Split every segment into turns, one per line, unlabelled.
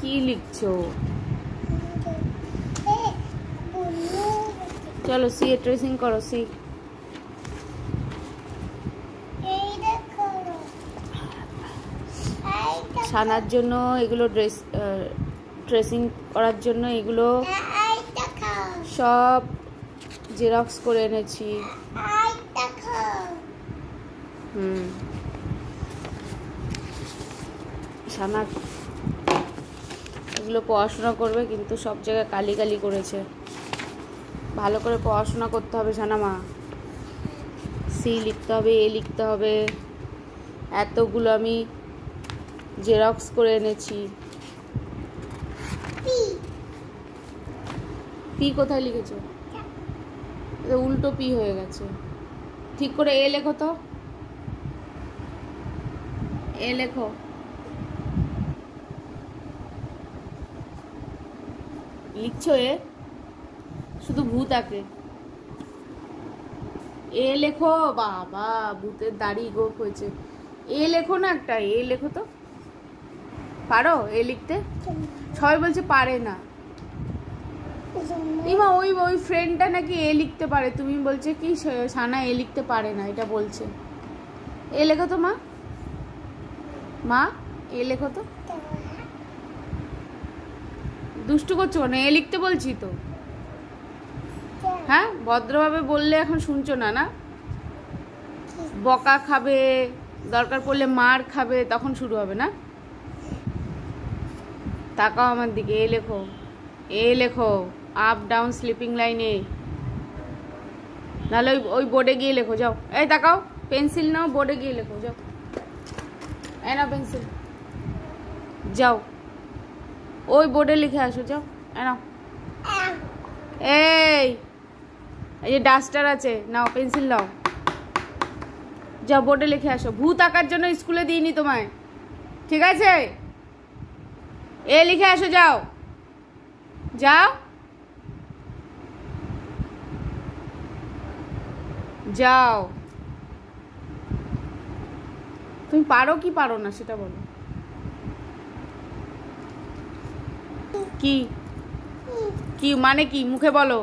কি লিখছো? চলো সি এ ট্রেসিং করো। সি সানার জন্য এগুলো ট্রেসিং করার জন্য এগুলো সব জেরক্স করে এনেছি। সানা এগুলো পড়াশোনা করবে, কিন্তু সব জায়গায় কালি কালি করেছে। ভালো করে পড়াশোনা করতে হবে সানা মা। সি লিখতে হবে, এ লিখতে হবে। এতগুলো আমি জেরক্স করে এনেছি। পি কোথায় লিখেছো? উল্টো পি হয়ে গেছে। ঠিক করে এ লেখো তো, এ লেখো। লিখছো এ? শুধু ভূত আঁকে। এ লেখো। বাবা ভূতের দাড়ি গোপ হয়েছে। এ লেখো না একটা, এ লেখো তো। পারো এ লিখতে? সবাই বলছে পারে না। ইমা ওই ওই ফ্রেন্ডটা নাকি এ লিখতে পারে, তুমি বলছে কি সানা এ লিখতে পারে না, এটা বলছে। এ লেখো তো মা, মা এ লেখো তো। দুষ্টু করছো না? এ লিখতে বলছি তো। হ্যাঁ ভদ্রভাবে বললে এখন শুনছো না? না বকা খাবে, দরকার পড়লে মার খাবে, তখন শুরু হবে না। তাকাও আমার দিকে। এ লেখো, এ লেখো। আপ ডাউন স্লিপিং লাইনে, নাহলে ওই বোর্ডে গিয়ে লেখো। যাও, এই তাকাও, পেন্সিল নাও, বোর্ডে গিয়ে লেখো। যাও, এই নাও পেন্সিল, যাও ওই বোর্ডে লিখে আসো। যাও, এই নাও। এই যে ডাস্টার আছে, নাও পেন্সিল নাও, যাও বোর্ডে লিখে আসো। ভূত আঁকার জন্য স্কুলে দিইনি তোমায়, ঠিক আছে? এ লিখে আসো। যাও, যাও, যাও। তুমি পারো কি পারো না সেটা বলো। কি কি মানে কি? মুখে বলো।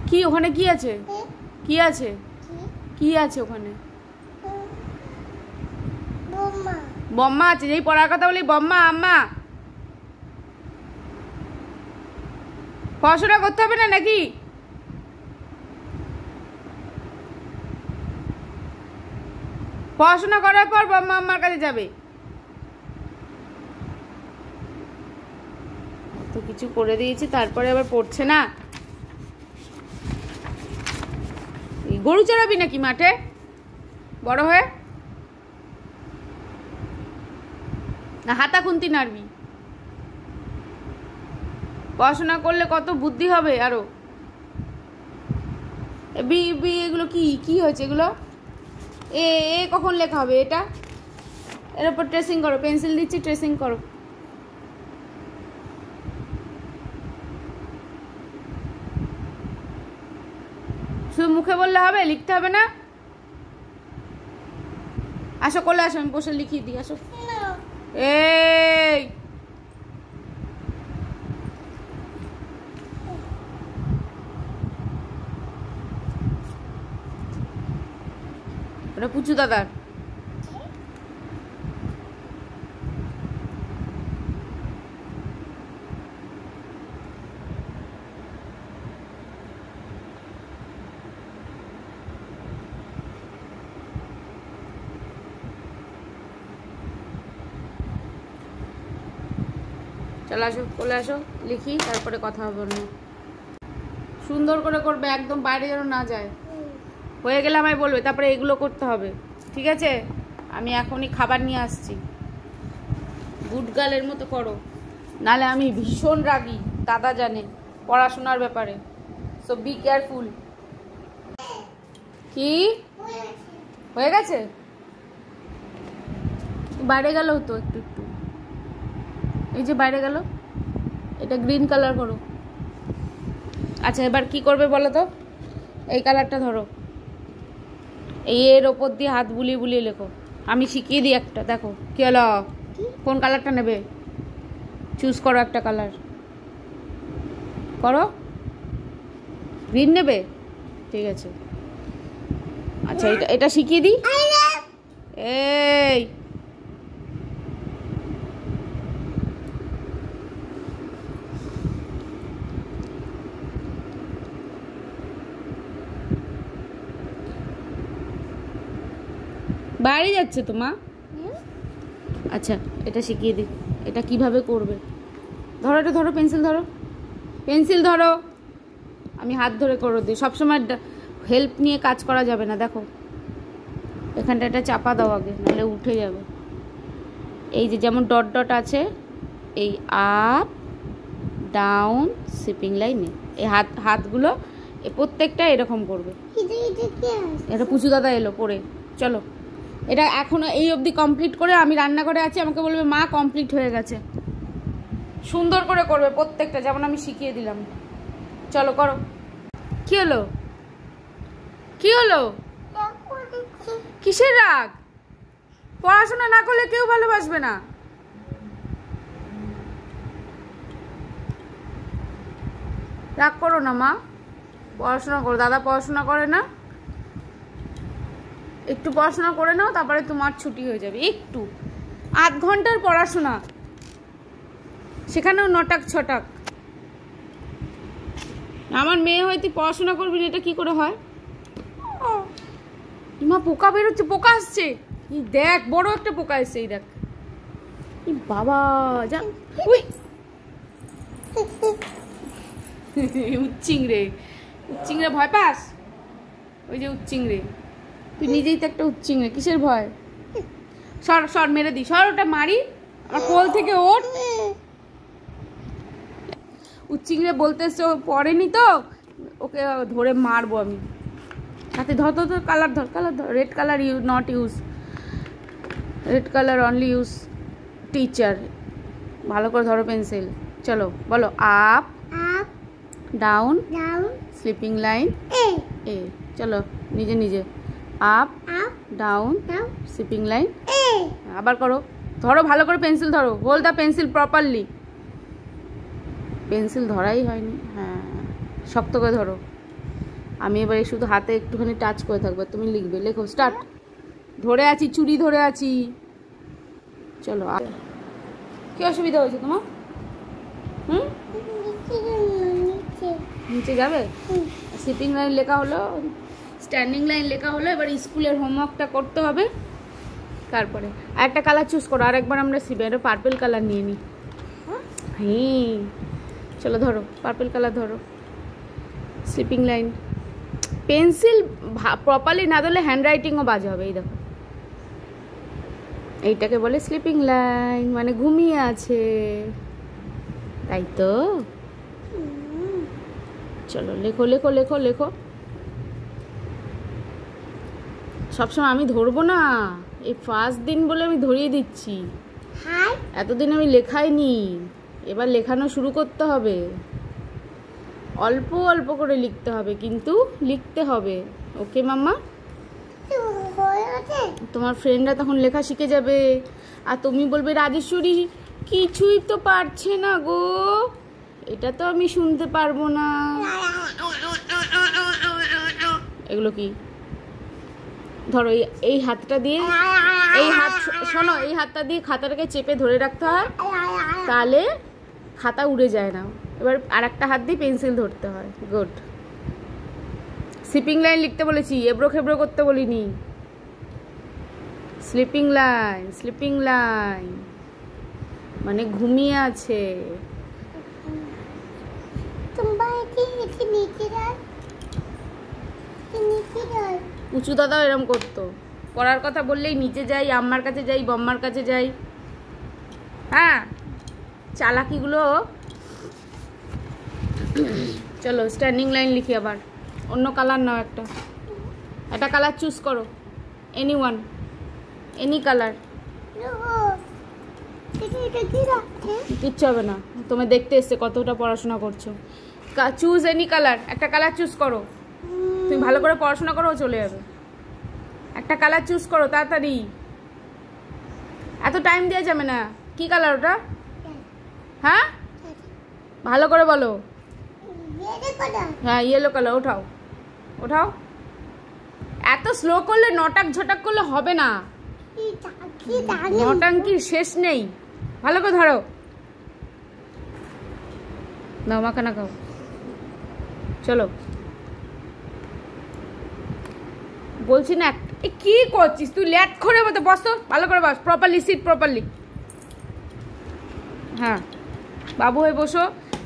কি ওখানে কি আছে? কি আছে? কি আছে ওখানে? বম্মা আছে। যেই পড়ার কথা বলি বম্মা আম্মা। পড়াশোনা করতে হবে না নাকি? পড়াশোনা করার পর বম্মা আম্মার কাছে যাবে। তো কিছু করে দিয়েছি, তারপরে আবার পড়ছে না। গরু চড়াবি নাকি মাঠে বড় হয়ে? না হাতা খুন্তি নাড়বি? পড়াশোনা করলে কত বুদ্ধি হবে আরো। বি বি এগুলো কি কি হয়েছে এগুলো? এ এ কখন লেখা হবে? এটা এর উপর ট্রেসিং করো। পেন্সিল দিচ্ছি, ট্রেসিং করো। শুধু মুখে বললে হবে, লিখতে হবে না? আসো কোলে আসো, আমি বসে লিখিয়ে দিই। আসো। এই ওটা পুচু দাদার। চলে আসো, কোলে আসো, লিখি, তারপরে কথা হবে অন্য। সুন্দর করে করবে, একদম বাইরে যেন না যায়। হয়ে গেলে আমায় বলবে, তারপরে এগুলো করতে হবে, ঠিক আছে? আমি এখনই খাবার নিয়ে আসছি। গুড গার্লের মতো করো, নালে আমি ভীষণ রাগি, দাদা জানে পড়াশোনার ব্যাপারে। So be careful. কি হয়ে গেছে? বাইরে গেল তো একটু একটু। এই যে বাইরে গেল, এটা গ্রিন কালার করো। আচ্ছা এবার কি করবে বলো তো? এই কালারটা ধরো, এই এর ওপর দিয়ে হাত বুলিয়ে বুলিয়ে লেখো। আমি শিখিয়ে দিই একটা, দেখো কি হলো। কোন কালারটা নেবে? চুজ করো একটা কালার, করো। গ্রিন নেবে, ঠিক আছে। আচ্ছা এটা শিখিয়ে দিই। এই বাইরে যাচ্ছে তো মা। আচ্ছা এটা শিখিয়ে দিই, এটা কিভাবে করবে। ধরো, এটা ধরো, পেন্সিল ধরো, পেন্সিল ধরো। আমি হাত ধরে করে দিই, সবসময় হেল্প নিয়ে কাজ করা যাবে না। দেখো এখানটা এটা চাপা দাও আগে, নাহলে উঠে যাবে। এই যে যেমন ডট ডট আছে, এই আপ ডাউন শিপিং লাইনে এই হাতগুলো এই প্রত্যেকটা এরকম করবে। এটা পুচু দাদা এলো পরে, চলো এটা এখনো এই অবধি কমপ্লিট করে আমি রান্নাঘরে আছি, আমাকে বলবে মা কমপ্লিট হয়ে গেছে। সুন্দর করে করবে প্রত্যেকটা, যেমন আমি শিখিয়ে দিলাম। চলো করো। কি হলো, কি হলো, কিসের রাগ? পড়াশোনা না করলে কেউ ভালোবাসবে না। রাগ করো না মা, পড়াশোনা করো। দাদা পড়াশোনা করে না, একটু পড়াশোনা করে নাও, তারপরে তোমার ছুটি হয়ে যাবে। একটু 8 ঘন্টার পড়াশোনা, সেখানেও নটাক ছটাক। আমার মেয়ে হয়তো পড়াশোনা করবি না, এটা কি করে হয়? মা পোকা বেরোচ্ছে, পোকা আসছে, দেখ বড় একটা পোকা এসছে, এই দেখ। বাবা যা, উচ্চিংড়ে, উচ্চিংড়ে ভয় পাস? ওই যে উচ্চিংড়ে, তুই নিজেই তো একটা উচ্চিংড়ে, কিসের ভয়? সর সর, মেরে দি, সর, ওটা মারি। আমার কোল থেকে ওঠ। উচ্চিংড়ে বলতে এসছে, ও পড়েনি তো, ওকে ধরে মারবো আমি। সাথে ধর তো, কালার ধর, কালার ধর। Red colour use not use, red colour only use teacher. ভালো করে ধরো পেন্সিল। চলো বলো, আপ ডাউন স্লিপিং লাইন এ। চলো নিজে নিজে, আপ ডাউন স্লিপিং লাইন। আবার করো, ধরো ভালো করে পেন্সিল ধরো, hold the pencil properly. Pencil ধরাই হয়নি, হ্যাঁ শক্ত করে ধরো। আমি এবারে শুধু হাতে একটুখানি টাচ করে থাকবো, তুমি লিখবে। লেখো, স্টার্ট। ধরে আছি, চুড়ি ধরে আছি। চলো, কি অসুবিধা হয়েছে তোমার? নিচে যাবে? স্লিপিং লাইন লেখা হলো, স্ট্যান্ডিং লাইন লেখা হলো। এবার স্কুলের হোমওয়ার্কটা করতে হবে, তারপরে একটা কালার চুজ করো। আরেকবার আমরা শিখবো, এটা পার্পল কালার নিয়ে নিই। হ্যাঁ চলো ধরো, পার্পল কালার ধরো। স্লিপিং লাইন, পেন্সিল প্রপারলি না ধরলে হ্যান্ডরাইটিংও বাজে হবে। এই দেখো, এইটাকে বলে স্লিপিং লাইন, মানে ঘুমিয়ে আছে, তাই তো। চলো লেখো লেখো লেখো লেখো। সবসময় আমি ধরবো না, এই ফার্স্ট দিন বলে আমি ধরিয়ে দিচ্ছি। এতদিন আমি লেখাইনি, এবার লেখানো শুরু করতে হবে। অল্প অল্প করে লিখতে হবে, কিন্তু লিখতে হবে। ওকে মাম্মা? তোমার ফ্রেন্ডরা তখন লেখা শিখে যাবে, আর তুমি বলবে রাজেশ্বরী কিছুই তো পারছে না গো, এটা তো আমি শুনতে পারবো না। এগুলো কি? ধরো এই হাতটা দিয়ে, এই হাত শোনো, এই হাতটা দিয়ে খাতাটাকে চেপে ধরে রাখতে হয়, তাহলে খাতা উড়ে যায় না। এবার আর একটা হাত দিয়ে পেন্সিল ধরতে হয়। গুড। স্লিপিং লাইন লিখতে বলেছি, এবড়ো খেবড়ো করতে বলিনি। স্লিপিং লাইন, স্লিপিং লাইন মানে ঘুমিয়ে আছে। উঁচু দাদাও এরম করতো, পড়ার কথা বললেই নিচে যাই, আম্মার কাছে যাই, বম্মার কাছে যাই। হ্যাঁ চালাকিগুলো। চলো স্ট্যান্ডিং লাইন লিখি। আবার অন্য কালার নাও, একটা কালার চুজ করো, এনি ওয়ান, এনি কালার। কিচ্ছু হবে না, তুমি দেখতে এসছে কতটা পড়াশোনা করছো। চুজ এনি কালার, একটা কালার চুজ করো। তুমি ভালো করে পড়াশোনা করো, চলে যাবে। একটা কালার চুজ করো তাড়াতাড়ি, এত টাইম দেওয়া যাবে না। কি কালার ওটা? হ্যাঁ ভালো করে বলো। হ্যাঁ ইয়েলো কালার। ওঠাও ওঠাও। এত স্লো করলে নটাক ঝটাক করলে হবে না, নটাঙ্কির শেষ নেই। ভালো করে ধরো, নাও মাখানা খাও। চলো বলছি না, কি করছিস তুই? ল্যাট করে মতো বস তো, ভালো করে বস, প্রপারলি সিট প্রপারলি। হ্যাঁ বাবু হয়ে বসো,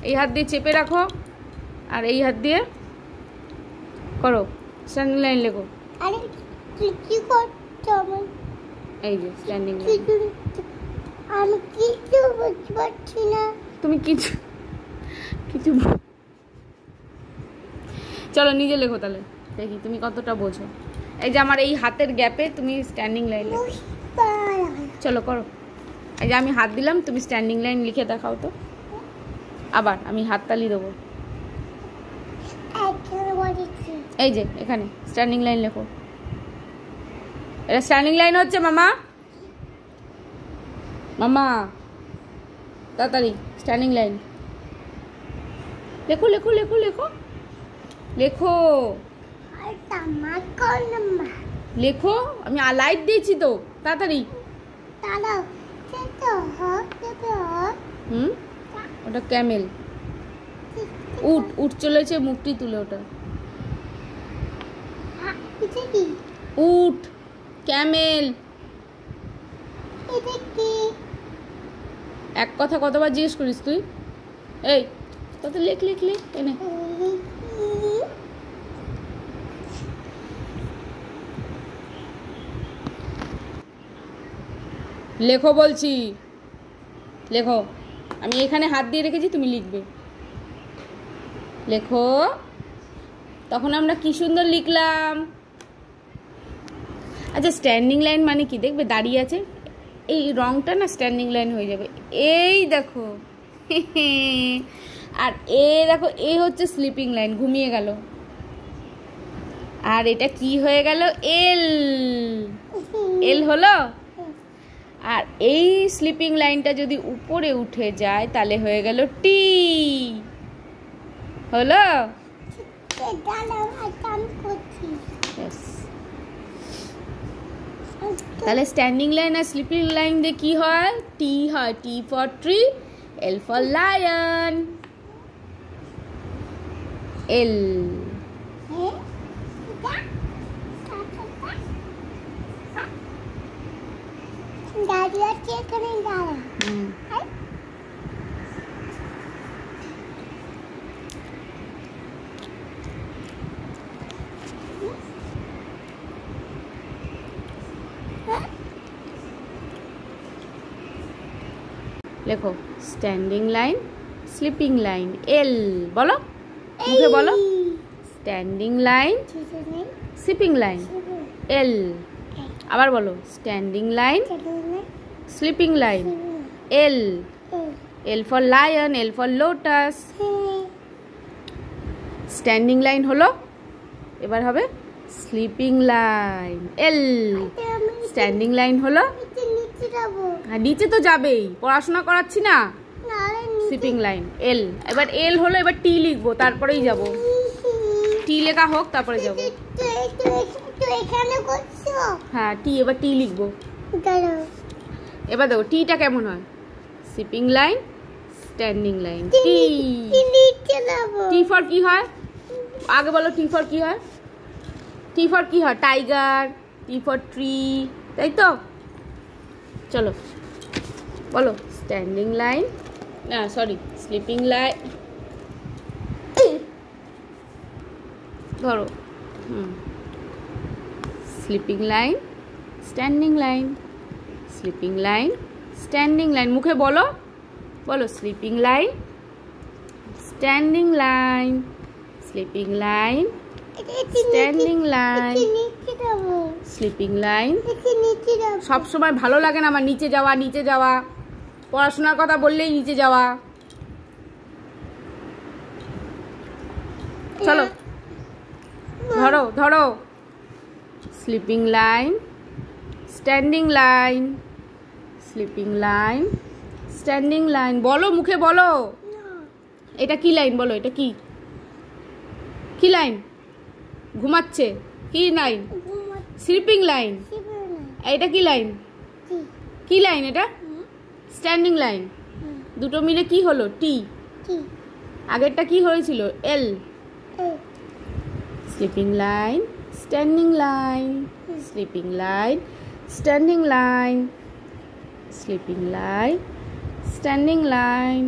এই হাত দিয়ে চেপে রাখো আর এই হাত দিয়ে করো স্ট্যান্ডিং লাইন লেখো। এই যে স্ট্যান্ডিং লাইন।
আমি কিছু বুঝতে পারছি না।
তুমি কিছু কিছু চলো নিজে লেখো তাহলে, দেখি তুমি কতটা বোঝো। এই যে আমার এই হাতের গ্যাপে তুমি স্ট্যান্ডিং লাইন লেখো। চলো করো। এই যে আমি হাত দিলাম, তুমি স্ট্যান্ডিং লাইন লিখে দেখাও তো। আবার আমি হাততালি দেবো। এই যে এখানে স্ট্যান্ডিং লাইন লেখো। এটা স্ট্যান্ডিং লাইন হচ্ছে মামা, মামা তাড়াতাড়ি স্ট্যান্ডিং লাইন লেখো লেখো লেখো লেখো লেখো লেখো। আমি লাইট দিয়েছি তো, তাড়াতাড়ি। ওটা ক্যামেল। উট উট চলেছে, মুখটি তুলে। ওটা উট ক্যামেল। এক কথা কতবার জিজ্ঞেস করিস তুই? এই কত লেখ লেখ লেখ এনে। লেখো বলছি, লেখো। আমি এখানে হাত দিয়ে রেখেছি, তুমি লিখবে। লেখো। তখন আমরা কি সুন্দর লিখলাম। আচ্ছা স্ট্যান্ডিং লাইন মানে কি দেখবে, দাঁড়িয়ে আছে, এই রংটা না স্ট্যান্ডিং লাইন হয়ে যাবে। এই দেখো আর এ দেখো, এ হচ্ছে স্লিপিং লাইন, ঘুমিয়ে গেল। আর এটা কি হয়ে গেল? এল। এল হলো। আর এই স্লিপিং লাইনটা যদি উপরে উঠে যায় তাহলে হয়ে গেল টি। হলো? তাহলে স্ট্যান্ডিং লাইন আর স্লিপিং লাইন দিয়ে কি হয়? টি হয়। T for tree, L for lion. L. লেখো standing line, sleeping line. L বলো, মুখে বলো। Standing line, sleeping line, L. আবার বলো standing line, sleeping line, L. L for lion, L for lotus. Standing line হলো, এবার হবে sleeping line, L. Standing line হলো, হ্যাঁ নিচে তো যাবেই, পড়াশোনা করাচ্ছি না। Sleeping line, L. এবার এল হলো, এবার টি লিখবো, তারপরেই যাব। টি লেখা হোক তারপরে যাব। হ্যাঁ টি, এবার টি লিখবো। এবার দেখো টিটা কেমন হয়। Sleeping line, standing line, T. T for কি হয় আগে বলো? টি ফর কি হয়? টি ফর কি হয়? টাইগার। টি ফর ট্রি, তাই তো? চলো বলো স্ট্যান্ডিং লাইন, না সরি স্লিপিং লাইন। ধরো sleeping line, standing line, sleeping line, standing line. মুখে বলো, বলো sleeping line, standing line, sleeping line, standing line, sleeping line. সব সময় ভালো লাগে না আমার নিচে যাওয়া, নিচে যাওয়া। পড়াশোনার কথা বললেই নিচে যাওয়া। চলো ধরো ধরো। Sleeping line, standing line, sleeping line, standing line বলো, মুখে বলো। এটা কি লাইন বলো, এটা কি কি লাইন? ঘুমাচ্ছে, কি লাইন? Sleeping line. এটা কি লাইন? কি লাইন এটা? Standing line. দুটো মিলে কি হলো? টি। আগেরটা কি হয়েছিল? L. Sleeping line, standing line, sleeping line, standing line, sleeping line, standing line.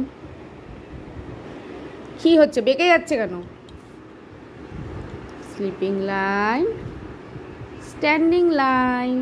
কি হচ্ছে? বেঁকে যাচ্ছে কেন? Sleeping line, standing line,